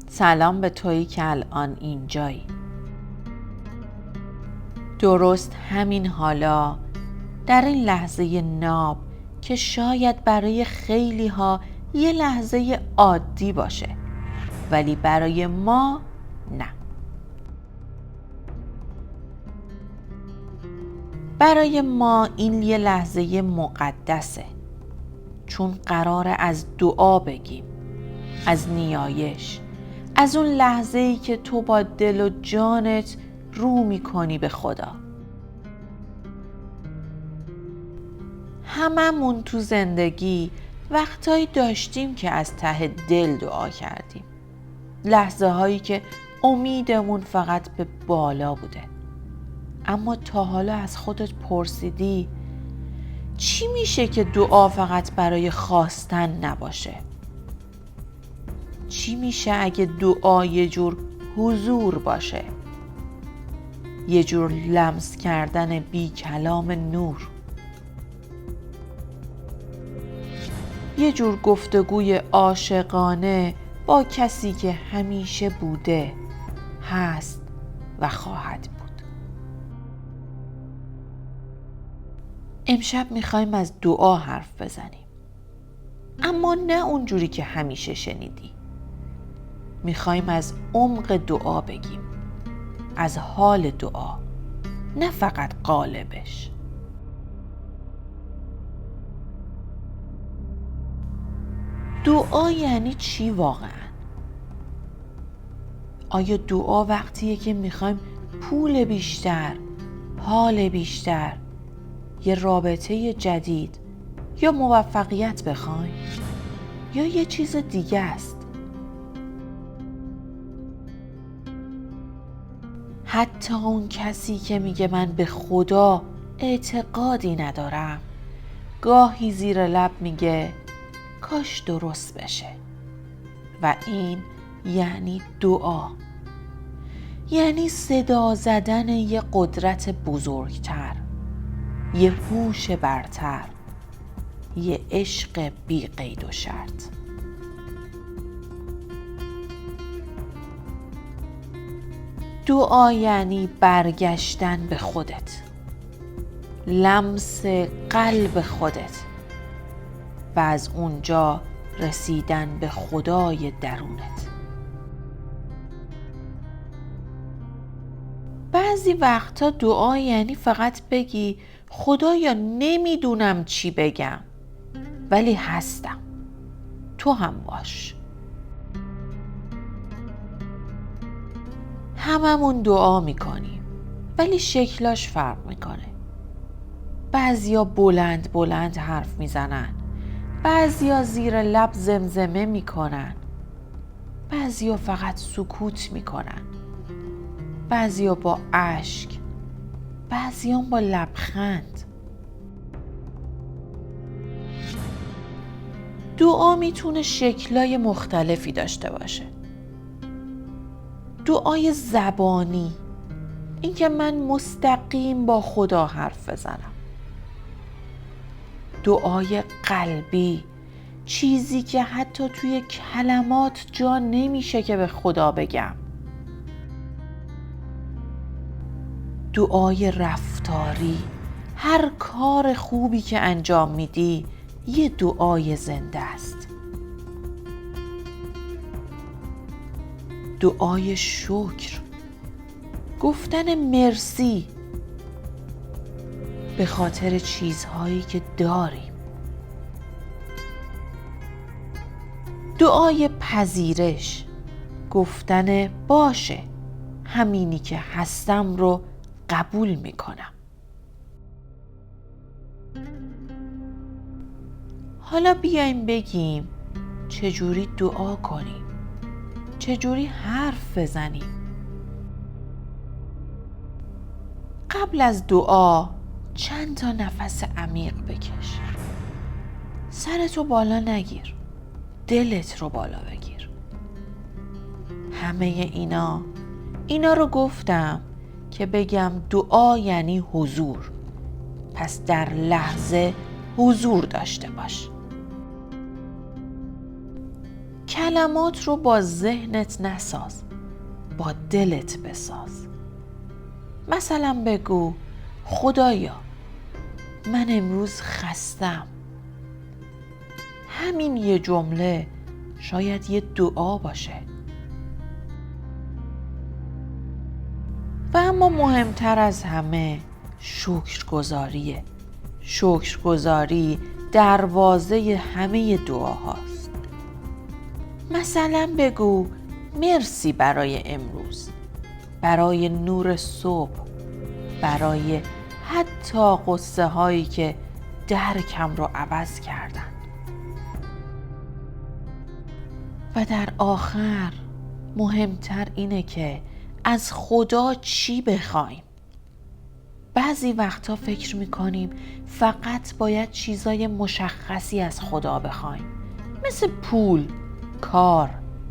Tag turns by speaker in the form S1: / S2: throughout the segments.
S1: سلام به تویی که الان اینجایی. درست همین حالا، در این لحظه ناب که شاید برای خیلی ها یه لحظه عادی باشه، ولی برای ما نه. برای ما این یه لحظه مقدسه، چون قراره از دعا بگیم، از نیایش، از اون لحظه‌ای که تو با دل و جانت رو میکنی به خدا. هممون تو زندگی وقتایی داشتیم که از ته دل دعا کردیم، لحظه هایی که امیدمون فقط به بالا بوده. اما تا حالا از خودت پرسیدی چی میشه که دعا فقط برای خواستن نباشه؟ چی میشه اگه دعا یه جور حضور باشه؟ یه جور لمس کردن بی کلام نور، یه جور گفتگوی عاشقانه با کسی که همیشه بوده، هست و خواهد بود. امشب میخوایم از دعا حرف بزنیم، اما نه اونجوری که همیشه شنیدی. میخوایم از عمق دعا بگیم، از حال دعا، نه فقط قالبش. دعا یعنی چی واقعا؟ آیا دعا وقتیه که میخوایم پول بیشتر، حال بیشتر، یه رابطه جدید یا موفقیت بخوایم؟ یا یه چیز دیگه است؟ حتی اون کسی که میگه من به خدا اعتقادی ندارم، گاهی زیر لب میگه کاش درست بشه. و این یعنی دعا، یعنی صدا زدن یه قدرت بزرگتر، یه هوش برتر، یه عشق بی قید و شرط. دعا یعنی برگشتن به خودت، لمس قلب خودت و از اونجا رسیدن به خدای درونت. بعضی وقتا دعا یعنی فقط بگی خدایا نمیدونم چی بگم، ولی هستم، تو هم باش. هممون دعا میکنیم، ولی شکلاش فرق میکنه. بعضیا بلند بلند حرف میزنن، بعضیا زیر لب زمزمه میکنن، بعضیا فقط سکوت میکنن، بعضیا با اشک، بعضیا با لبخند. دعا میتونه شکلای مختلفی داشته باشه. دعای زبانی، این که من مستقیم با خدا حرف بزنم. دعای قلبی، چیزی که حتی توی کلمات جا نمیشه که به خدا بگم. دعای رفتاری، هر کار خوبی که انجام میدی یه دعای زنده است. دعای شکر، گفتن مرسی به خاطر چیزهایی که داریم. دعای پذیرش، گفتن باشه، همینی که هستم رو قبول میکنم. حالا بیایم بگیم چجوری دعا کنیم، چجوری حرف بزنیم. قبل از دعا چند تا نفس عمیق بکش. سرتو بالا نگیر، دلت رو بالا بگیر. همه اینا رو گفتم که بگم دعا یعنی حضور. پس در لحظه حضور داشته باش. کلمات رو با ذهنت نساز، با دلت بساز. مثلا بگو خدایا من امروز خستم. همین یه جمله شاید یه دعا باشه. و اما مهمتر از همه شکرگزاریه. شکرگزاری دروازه همه دعاهاست. مثلا بگو مرسی برای امروز، برای نور صبح، برای حتی قصه هایی که درکم رو عوض کردن. و در آخر مهمتر اینه که از خدا چی بخوایم. بعضی وقتا فکر میکنیم فقط باید چیزای مشخصی از خدا بخوایم، مثل پول، کار،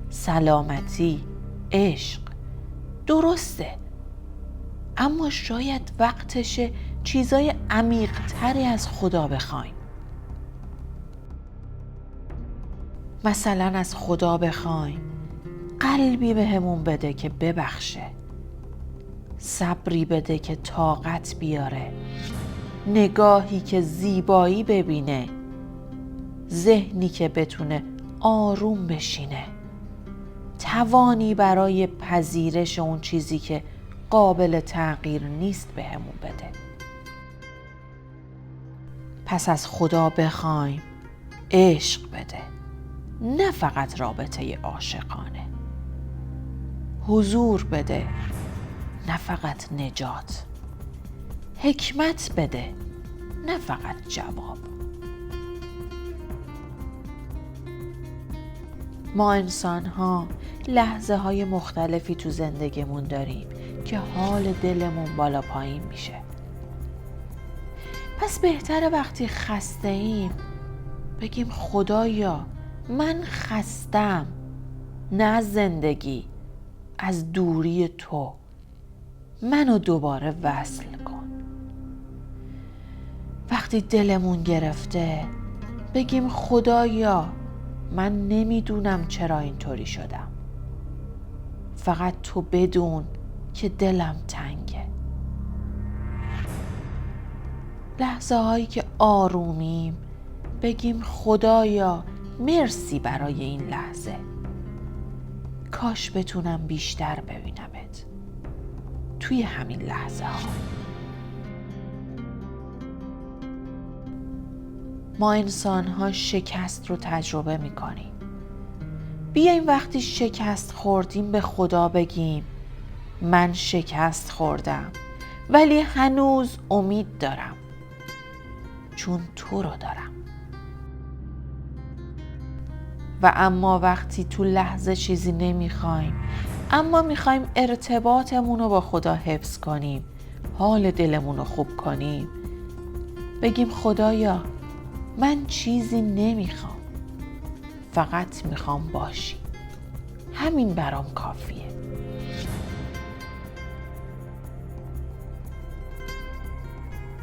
S1: سلامتی، عشق. درسته، اما شاید وقتشه چیزای عمیق‌تری از خدا بخوایم. مثلا از خدا بخوایم قلبی بهمون بده که ببخشه، صبری بده که طاقت بیاره، نگاهی که زیبایی ببینه، ذهنی که بتونه آروم بشینه، توانی برای پذیرش اون چیزی که قابل تغییر نیست بهمون بده. پس از خدا بخوایم عشق بده، نه فقط رابطه عاشقانه. حضور بده، نه فقط نجات. حکمت بده، نه فقط جواب. ما انسان ها لحظه های مختلفی تو زندگیمون داریم که حال دلمون بالا پایین میشه. پس بهتره وقتی خسته ایم بگیم خدایا من خستم، نه از زندگی، از دوری تو. منو دوباره وصل کن. وقتی دلمون گرفته بگیم خدایا من نمیدونم چرا اینطوری شدم، فقط تو بدون که دلم تنگه. لحظه هایی که آرومیم بگیم خدایا مرسی برای این لحظه، کاش بتونم بیشتر ببینمت توی همین لحظه ها. ما انسان ها شکست رو تجربه می کنیم. بیایم وقتی شکست خوردیم به خدا بگیم من شکست خوردم ولی هنوز امید دارم، چون تو رو دارم. و اما وقتی تو لحظه چیزی نمیخوایم، اما میخوایم ارتباطمون رو با خدا حفظ کنیم، حال دلمون رو خوب کنیم، بگیم خدایا من چیزی نمیخوام، فقط میخوام باشی، همین برام کافیه.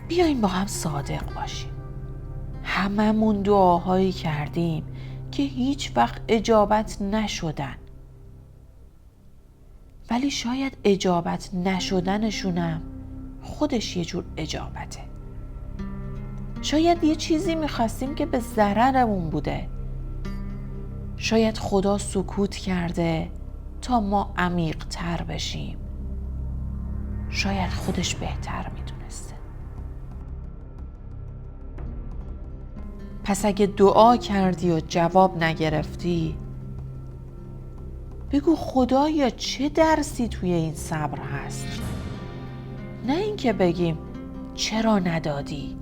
S1: بیایم با هم صادق باشیم. هممون دعاهایی کردیم که هیچ وقت اجابت نشدن، ولی شاید اجابت نشدنشونم خودش یه جور اجابته. شاید یه چیزی میخواستیم که به ضررمون بوده. شاید خدا سکوت کرده تا ما عمیق تر بشیم. شاید خودش بهتر میدونسته. پس اگه دعا کردی و جواب نگرفتی، بگو خدایا چه درسی توی این صبر هست؟ نه اینکه بگیم چرا ندادی؟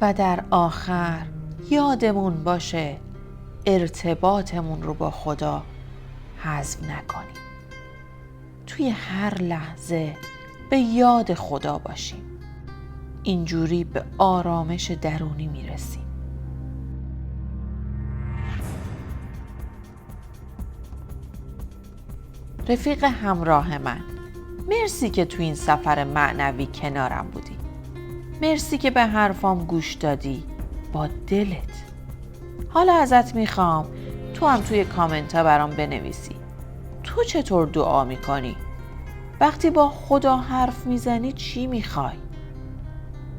S1: و در آخر یادمون باشه ارتباطمون رو با خدا حذف نکنیم. توی هر لحظه به یاد خدا باشیم. اینجوری به آرامش درونی میرسیم. رفیق همراه من، مرسی که تو این سفر معنوی کنارم بودی. مرسی که به حرفام گوش دادی با دلت. حالا ازت میخوام تو هم توی کامنت ها برام بنویسی تو چطور دعا میکنی؟ وقتی با خدا حرف میزنی چی میخوای؟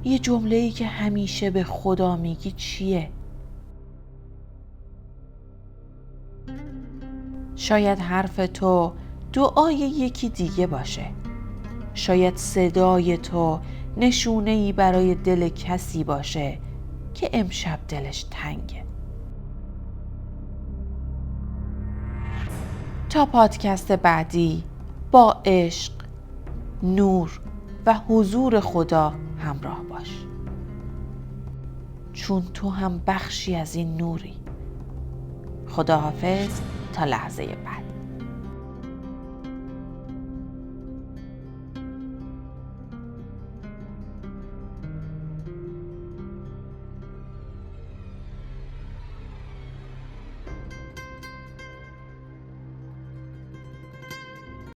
S1: یه جمله‌ای که همیشه به خدا میگی چیه؟ شاید حرف تو دعای یکی دیگه باشه. شاید صدای تو نشونه‌ای برای دل کسی باشه که امشب دلش تنگه. تا پادکست بعدی با عشق، نور و حضور خدا همراه باش. چون تو هم بخشی از این نوری. خداحافظ تا لحظه بعد.